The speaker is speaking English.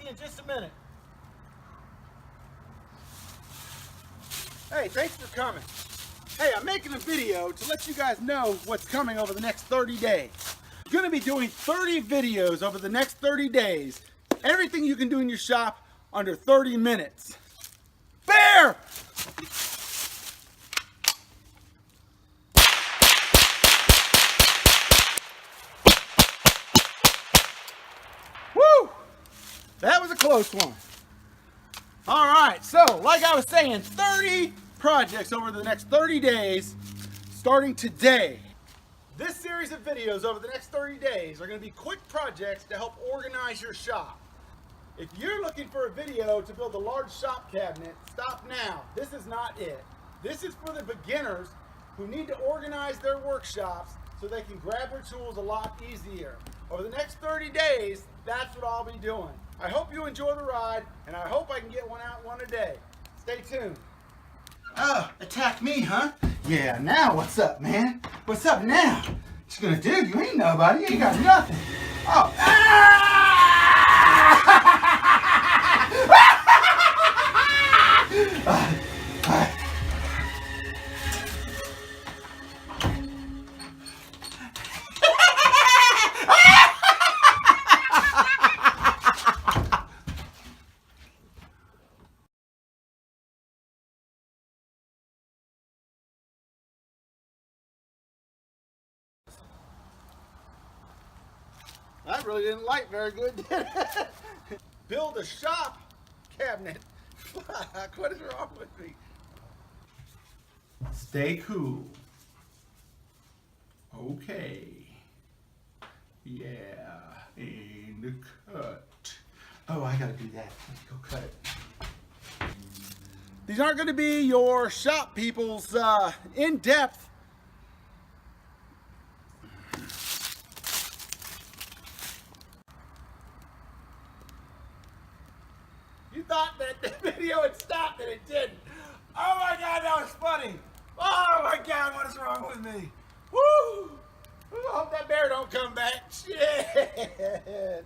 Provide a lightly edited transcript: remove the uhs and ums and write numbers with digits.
you in just a minute. Hey, thanks for coming. Hey, I'm making a video to let you guys know what's coming over the next 30 days. I'm going to be doing 30 videos over the next 30 days. Everything you can do in your shop under 30 minutes. Bear! Woo! That was a close one. All right, so like I was saying, 30 projects over the next 30 days, starting today. This series of videos over the next 30 days are going to be quick projects to help organize your shop. If you're looking for a video to build a large shop cabinet, stop now. This is not it. This is for the beginners who need to organize their workshops so they can grab their tools a lot easier. Over the next 30 days, that's what I'll be doing. I hope you enjoy the ride, and I hope I can get one out one a day. Stay tuned. Oh, attack me, huh? Yeah, now what's up, man? What's up now? What you gonna do? You ain't nobody. You ain't got nothing. Oh. That really didn't light very good, did it? Build a shop cabinet. Fuck, what is wrong with me? Stay cool. Okay. Yeah, in the cut. Oh, I gotta do that. Let's go cut it. These aren't gonna be your shop people's in-depth. You thought that the video had stopped and it didn't. Oh my God, that was funny. Oh my God, what is wrong with me? Woo! I hope that bear don't come back. Shit.